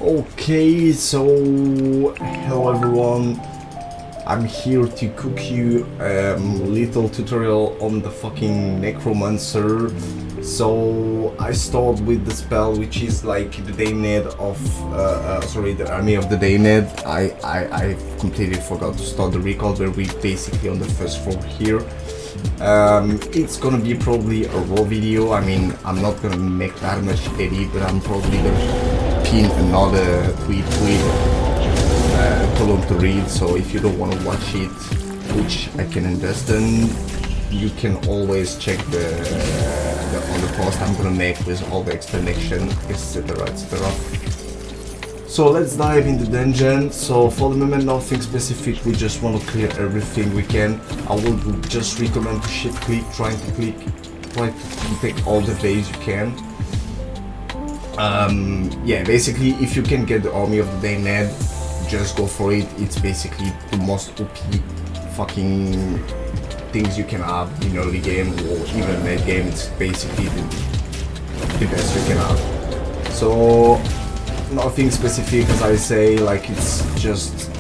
Okay, so hello everyone. I'm here to cook you a little tutorial on the fucking Necromancer. So I start with the spell, which is like the Dayned of the army of the Dayned. I completely forgot to start the recall, where we basically on the first floor here. It's gonna be probably a raw video. I mean, I'm not gonna make that much edit, but I'm probably gonna pin another tweet column to read. So if you don't want to watch it, which I can understand, you can always check the on the post I'm gonna make with all the explanation, etc, etc. So let's dive in the dungeon. So for the moment, nothing specific, we just want to clear everything we can. I would just recommend to shift click, try to take all the base you can. Yeah, basically if you can get the army of the Dayned, just go for it. It's basically the most OP fucking things you can have in early game or even late game. It's basically the best you can have. So nothing specific, as I say, like it's just,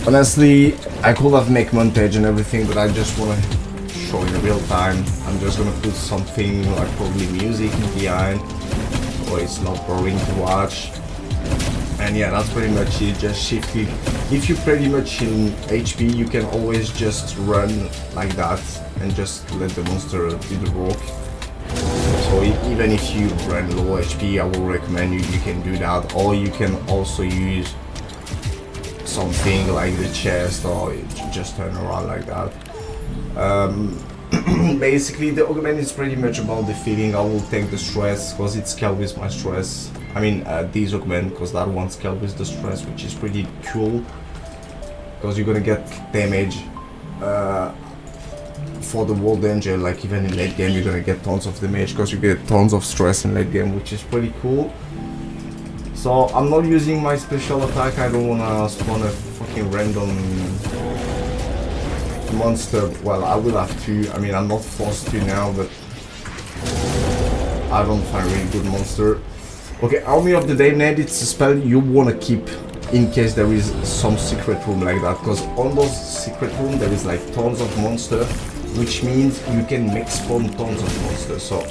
honestly I could have make montage and everything, but I just want to show in real time. I'm just gonna put something like probably music behind, so it's not boring to watch. And yeah, that's pretty much it. Just shift click. If you're pretty much in HP, you can always just run like that and just let the monster do the work. So even if you run low HP, I will recommend you can do that, or you can also use something like the chest, or just turn around like that. Basically the augment is pretty much about the feeling. I will take the stress because it's scaled with my stress. I mean this augment, because that one's scaled with the stress, which is pretty cool because you're gonna get damage for the wall danger. Like even in late game you're gonna get tons of damage because you get tons of stress in late game, which is pretty cool. So I'm not using my special attack. I don't wanna spawn a fucking random monster. Well, I will have to. I mean, I'm not forced to now, but I don't find really good monster. Okay, Army of the Dayned, it's a spell you wanna keep in case there is some secret room like that, because on those secret room there is like tons of monster, which means you can make spawn tons of monsters. So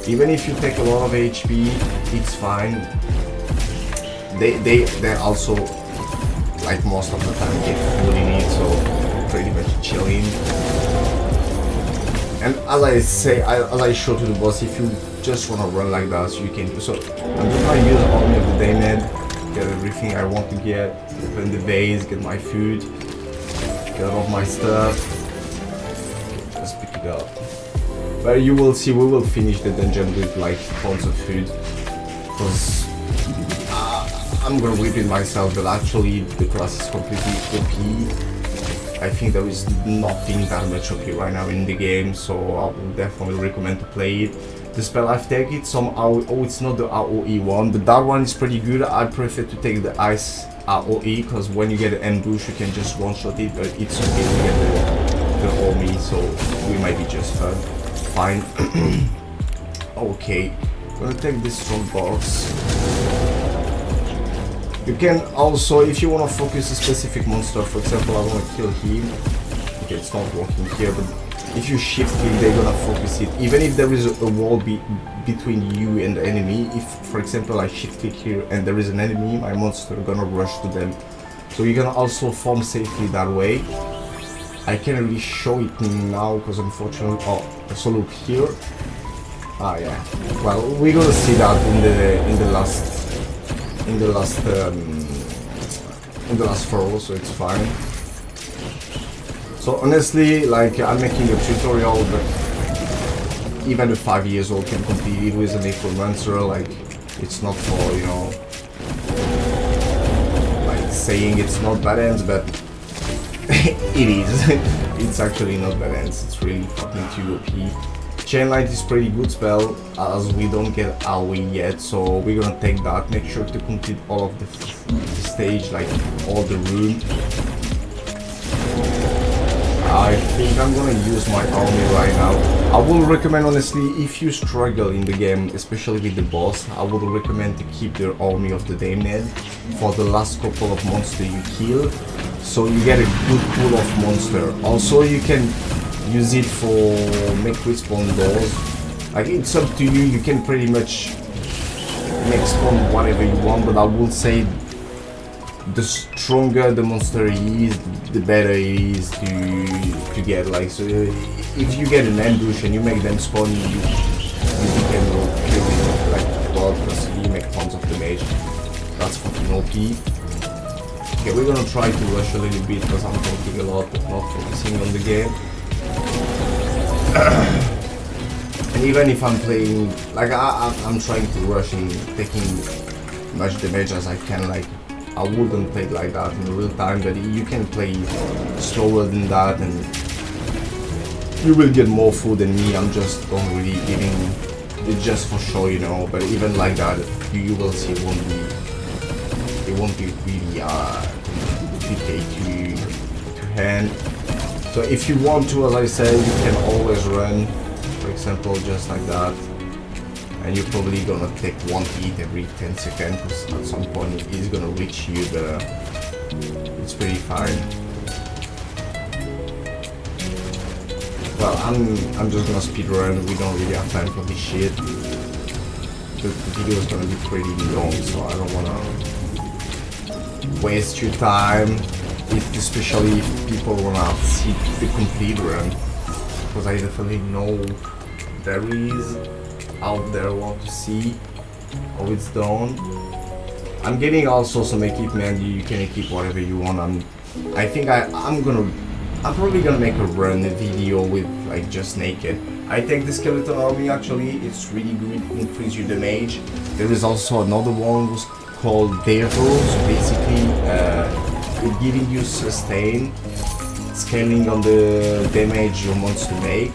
even if you take a lot of HP, it's fine. They also, like most of the time, get food in it, so pretty much chilling. And as I say, as I show to the boss, if you just want to run like that, you can do so. I'm just gonna use Army of the Dayned, get everything I want to get, open the base, get my food, get all of my stuff, just pick it up. But you will see, we will finish the dungeon with like tons of food, because I'm gonna whip it myself, but actually the class is completely OP. I think there is nothing that much OP right now in the game, so I will definitely recommend to play it. The spell I've taken somehow, oh, it's not the AOE one, but that one is pretty good. I prefer to take the ice AOE, because when you get an ambush you can just one-shot it, but it's okay to get the army, so we might be just fine. Okay, I'm gonna take this strong box. You can also, if you want to focus a specific monster, for example, I want to kill him. Okay, it's not working here, but if you shift him, they're gonna focus it. Even if there is a wall between you and the enemy, if, for example, I shift click here and there is an enemy, my monster gonna rush to them. So you can also farm safely that way. I can't really show it now because unfortunately, oh, so look here. Ah, yeah. Well, we're gonna see that in the last furrow, so it's fine. So honestly, like, I'm making a tutorial, but even a 5 years old can complete it with a Necromancer. Like, it's not for, you know, like saying it's not bad ends, but it is. It's actually not bad ends. It's really fucking too OP. Chain Light is pretty good spell, as we don't get AOE yet, so we're gonna take that. Make sure to complete all of the stage, like all the room. I think I'm gonna use my army right now. I will recommend, honestly, if you struggle in the game, especially with the boss, I would recommend to keep the army of the Damned for the last couple of monsters you kill, so you get a good pool of monster. Also, you can use it for make respawn doors. Like, it's up to you, you can pretty much make spawn whatever you want, but I will say the stronger the monster is, the better it is to get. Like, so if you get an ambush and you make them spawn, you can go kill it like 12% you make tons of damage. That's fucking OP. Okay, we're gonna try to rush a little bit because I'm talking a lot but not focusing on the game. And even if I'm playing, like I'm trying to rush and taking much damage as I can, like I wouldn't play like that in real time, but you can play slower than that and you will get more food than me. I'm just don't really giving it just for show, you know, but even like that, you will see it won't be really PK to hand. So if you want to, as I said, you can always run, for example, just like that. And you're probably gonna take one hit every 10 seconds because at some point it's gonna reach you, but it's pretty fine. Well, I'm just gonna speed run. We don't really have time for this shit. The video is gonna be pretty long, so I don't wanna waste your time. Especially if people wanna see the complete run, because I definitely know there is out there want to see how it's done. I'm getting also some equipment. You can equip whatever you want. I think I'm probably gonna make a run video with like just naked. I take the skeleton army, actually it's really good, increase your damage. There is also another one who's called Devil, so basically it's giving you sustain, scaling on the damage your monster make.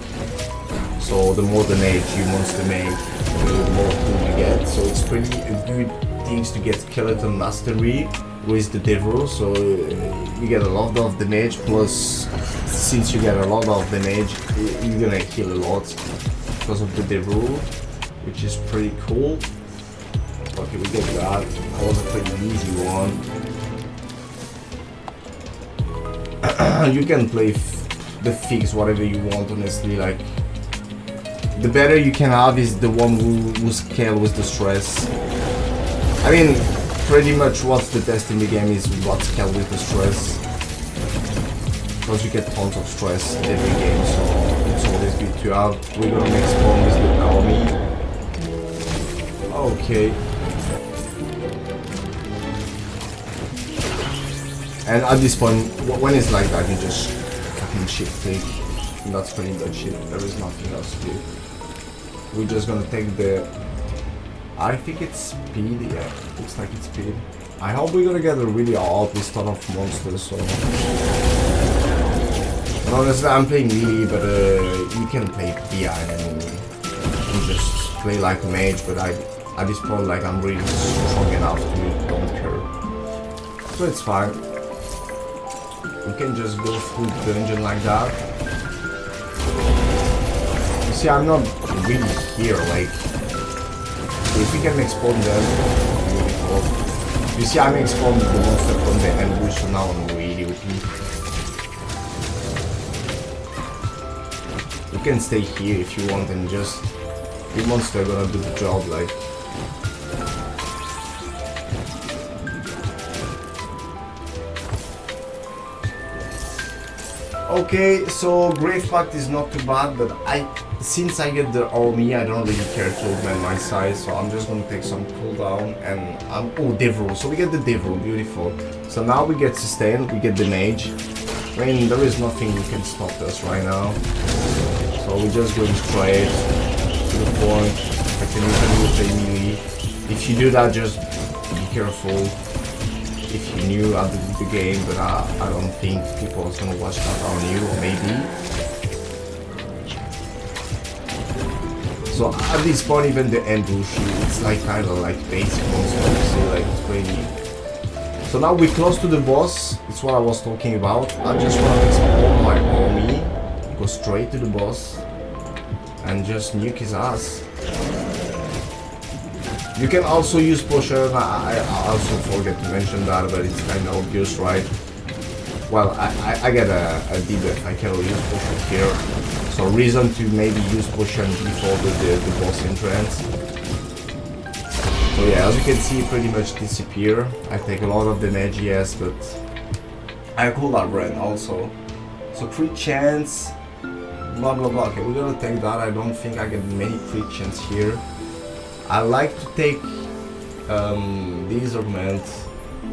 So the more damage you monster make, the more food you get. So it's pretty good things to get skeleton mastery with the devil. So you get a lot of damage, plus since you get a lot of damage, you're gonna heal a lot because of the devil, which is pretty cool. Okay, we get that. That was a pretty easy one. You can play the fix whatever you want, honestly. Like, the better you can have is the one who scale with the stress. I mean, pretty much what's the best in the game is what scale with the stress, because you get tons of stress every game, so it's always good to have. We're gonna make spawn with the army. Okay. And at this point, when it's like that, you just fucking shift click. And that's pretty much it. There is nothing else to do. We're just gonna take the... I think it's speed, yeah. Looks like it's speed. I hope we're gonna get a really obvious ton of monsters, so... And honestly, I'm playing melee, but you can play PI and just play like a mage, but at this point, like, I'm really strong enough to don't care. So it's fine. You can just go through the dungeon like that. You see, I'm not really here, like... If we can explode them, beautiful. You see, I'm exploding the monster from the ambush, so now I'm really OP. You can stay here if you want and just... The monster gonna do the job, like... Okay, so Grave Pact is not too bad, but since I get the army, I don't really care to augment my size, so I'm just gonna take some cooldown and oh, Devil. So we get the Devil, beautiful. So now we get sustain, we get the mage. I mean, there is nothing that can stop us right now. So we're just going straight to the point. I can even play melee. If you do that, just be careful. If you knew how to do the game, but I don't think people are gonna watch that on you, or maybe. So at this point, even the ambush, it's like kind of like basic monster, so like it's pretty So now we're close to the boss. It's what I was talking about. I just want to explore my army, go straight to the boss, and just nuke his ass. You can also use potion. I also forget to mention that, but it's kind of obvious, right? Well, I get a debuff. I cannot use potion here, so reason to maybe use potion before the boss entrance. So yeah, as you can see, pretty much disappear. I take a lot of damage, yes, but I cool that run also. So crit chance, blah blah blah. Okay, we're gonna take that. I don't think I get many crit chance here. I like to take these augments,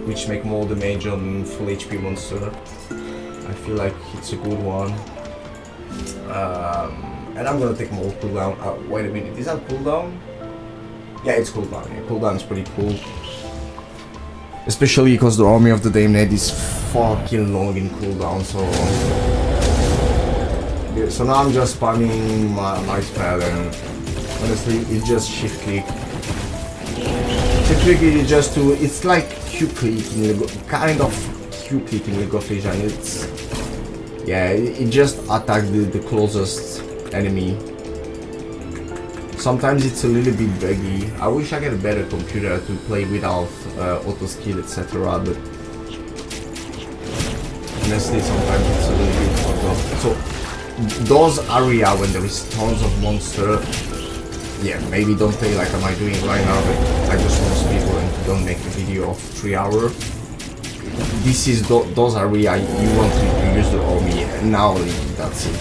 which make more damage on full HP monster. I feel like it's a good one. And I'm gonna take more cooldown. Wait a minute, is that cooldown? Yeah, it's cooldown. Yeah, cooldown is pretty cool. Especially because the Army of the Damned is fucking long in cooldown, so... Yeah, so now I'm just spamming my spell, and honestly, it's just shift click. Shift click is just to... It's like Q click in kind of Q click in League of Legends. It's... Yeah, it just attacks the closest enemy. Sometimes it's a little bit buggy. I wish I get a better computer to play without auto skill, etc. But honestly, sometimes it's a little bit fucked up. So those areas when there is tons of monster, yeah, maybe don't play like am I doing right now, but I just want to speed and don't make a video of 3 hours. This is those areas you want to use the army, and now that's it.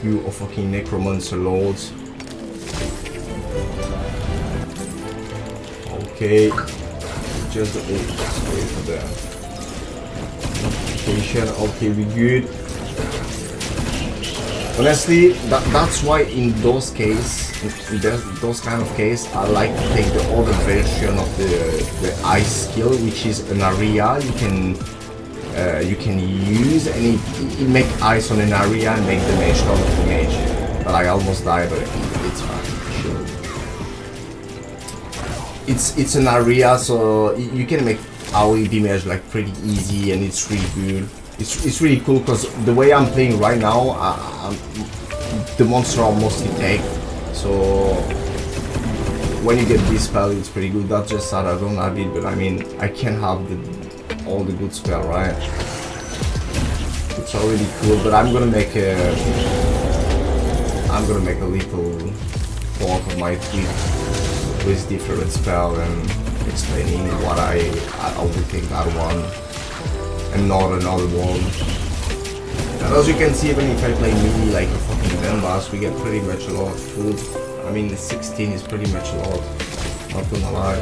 You are fucking Necromancer lords. Okay. Just wait for the notification. Okay, we good. Honestly, that's why in those kind of case, I like to take the other version of the ice skill, which is an area you can use, and it make ice on an area and make damage, ton of damage. But I almost died, but it's fine. Sure. It's an area, so you can make AoE damage like pretty easy, and it's really good. It's really cool because the way I'm playing right now, the monster are mostly take. So when you get this spell, it's pretty good. That's just sad I don't have it, but I mean I can have all the good spell, right? It's already cool, but I'm gonna make a little part of my tweet with different spell and explaining what I will take that one and not another one. And as you can see, even if I play melee like a fucking gun boss, we get pretty much a lot of food. I mean the 16 is pretty much a lot, not gonna lie.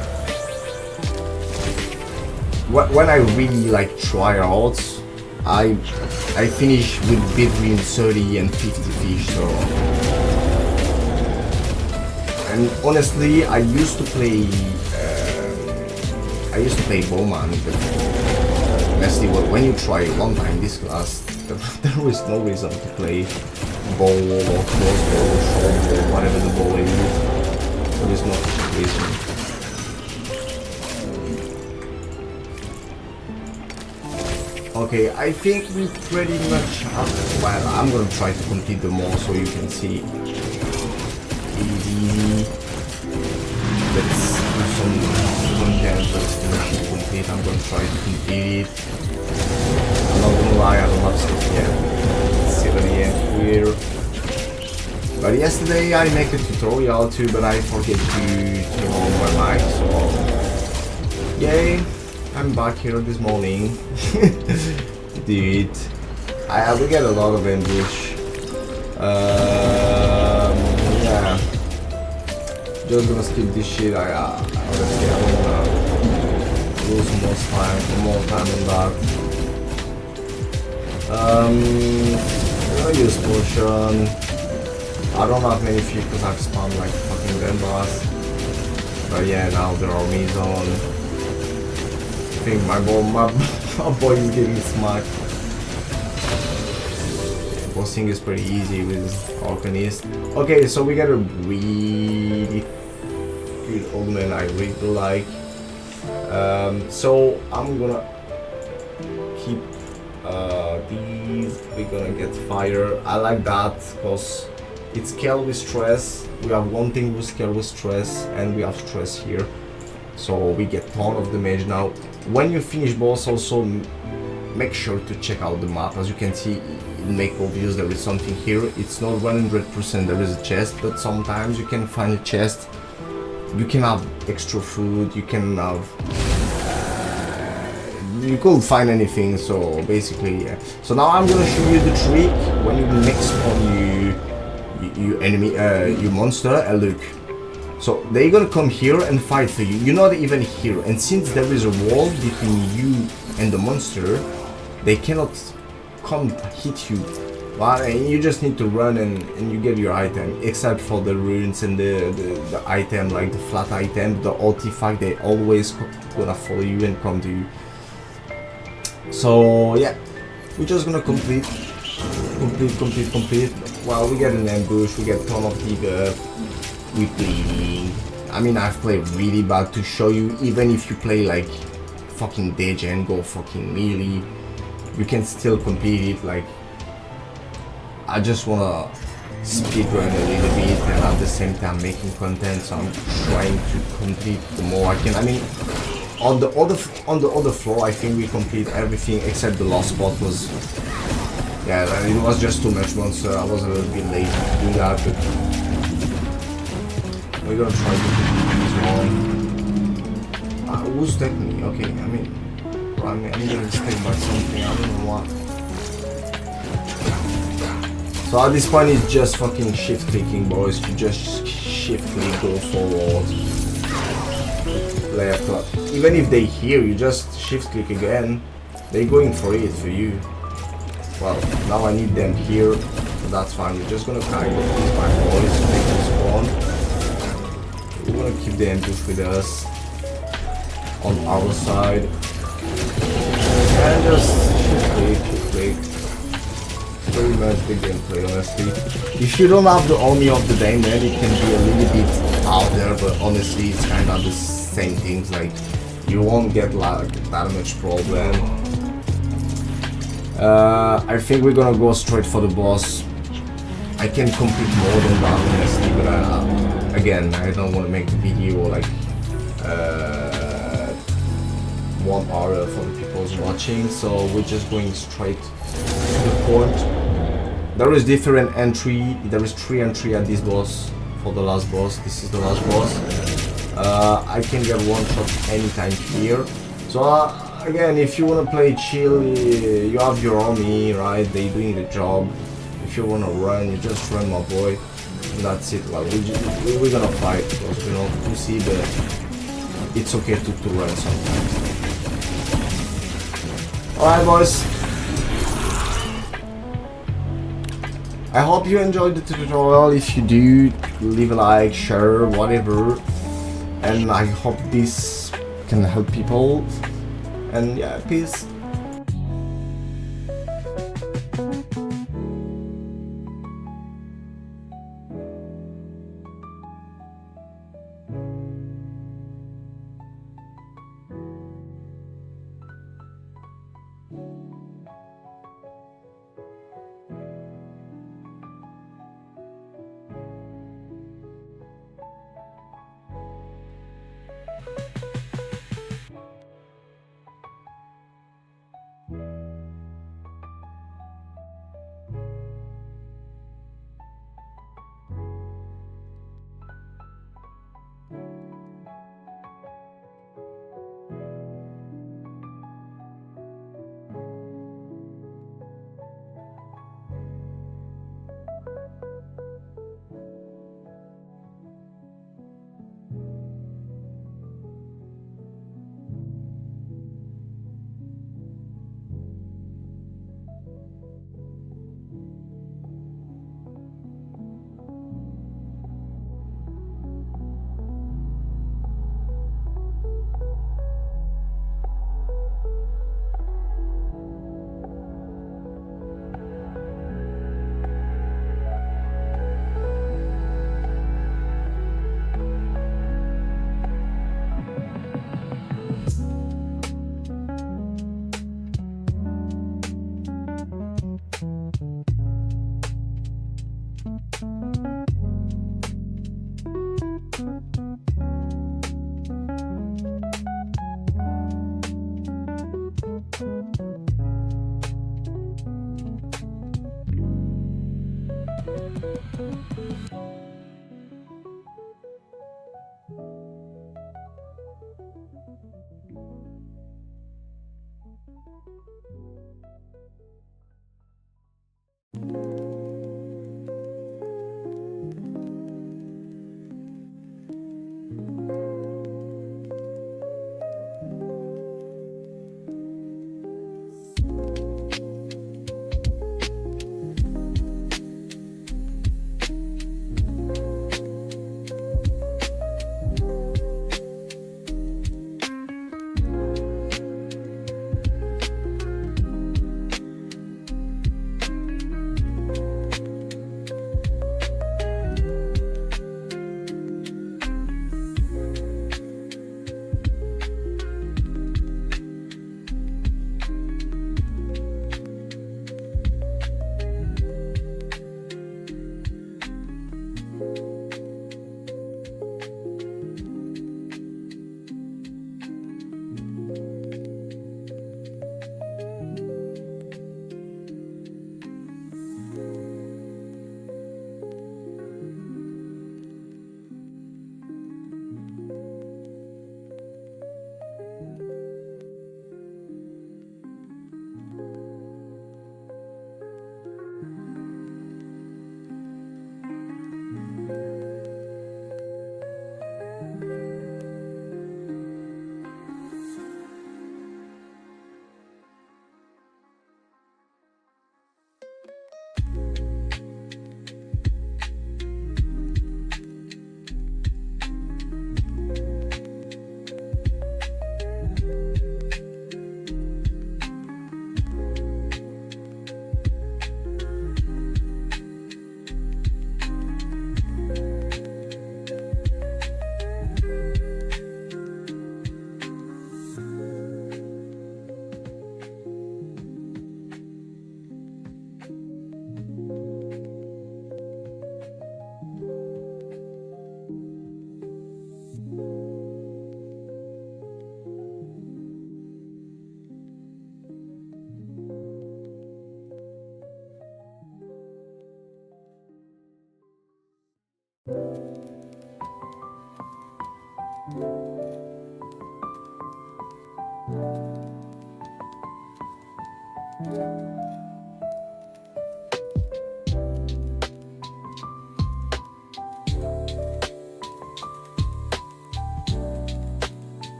When I really like try out, I finish with between 30 and 50 fish, so... And honestly, I used to play bowman, but honestly, when you try one time this class, there is no reason to play bow or crossbow or short or whatever the bow is. There is no reason. Okay, I think we pretty much have... Well, I'm gonna try to complete them all so you can see. Easy. Let's do some content that's mission complete. I'm gonna try to complete it. I'm not gonna lie, I don't have stuff yet. It's 7 AM here. But yesterday I made a tutorial too, but I forget to turn on my mic, so... Yay! I'm back here this morning. Dude, we get a lot of ambush. Yeah. Just gonna skip this shit. Honestly, I don't wanna lose more time on that. I'm gonna use potion. I don't have many feet because I've spawned like fucking gun boss. But yeah, now there are me on. I think my boy is getting smacked. Bossing is pretty easy with Arcanist. Okay, so we got a really good augment I really like. So I'm gonna keep these. We're gonna get fire. I like that because it's scale with stress. We have one thing with scale with stress, and we have stress here. So we get ton of damage now. When you finish boss, also make sure to check out the map. As you can see, it make obvious there is something here. It's not 100% there is a chest, but sometimes you can find a chest. You can have extra food. You can have. You could find anything. So basically, yeah. So now I'm gonna show you the trick when you next spawn you enemy, you monster, and look. So they're gonna come here and fight for you. You're not even here, and since there is a wall between you and the monster, they cannot come hit you. Well, and you just need to run and you get your item, except for the runes and the item, like the flat item, the artifact, they always gonna follow you and come to you. So yeah, we're just gonna complete. Well, we get an ambush, we get ton of debuff, we bleeding. I mean, I've played really bad to show you. Even if you play like fucking degen, go fucking melee, you can still complete it. Like, I just wanna speedrun a little bit and at the same time making content, so I'm trying to complete the more I can. I mean, on the other floor, I think we complete everything except the last spot was. Yeah, it was just too much monster. I was a little bit late to do that, but we're gonna try to complete this one. Who's taking me? Okay, I mean, I'm getting stuck by something. I don't know what. So at this point, it's just fucking shift clicking, boys. You just shift click, go forward, left, up. Even if they hear you, just shift click again. They're going for it for you. Well, now I need them here, but that's fine. We're just gonna kind of these my boys, make them spawn. We're gonna keep the ambush with us on our side. And just shift click. Very much the gameplay, honestly. If you don't have the army of the day, man, it can be a little bit out there, but honestly, it's kind of the same things. Like, you won't get like that much problem. I think we're gonna go straight for the boss. I can complete more than that, honestly, but again, I don't want to make the video like 1 hour for the people watching, so we're just going straight to the point. There is different entry. There is 3 entry at this boss for the last boss. This is the last boss. I can get one shot anytime here. So. Again, if you want to play chill, you have your army, right? They're doing the job. If you want to run, you just run, my boy. And that's it. Well, we're gonna fight, because we're not pussy, but it's okay to run sometimes. Alright, boys. I hope you enjoyed the tutorial. If you do, leave a like, share, whatever. And I hope this can help people. And yeah, peace.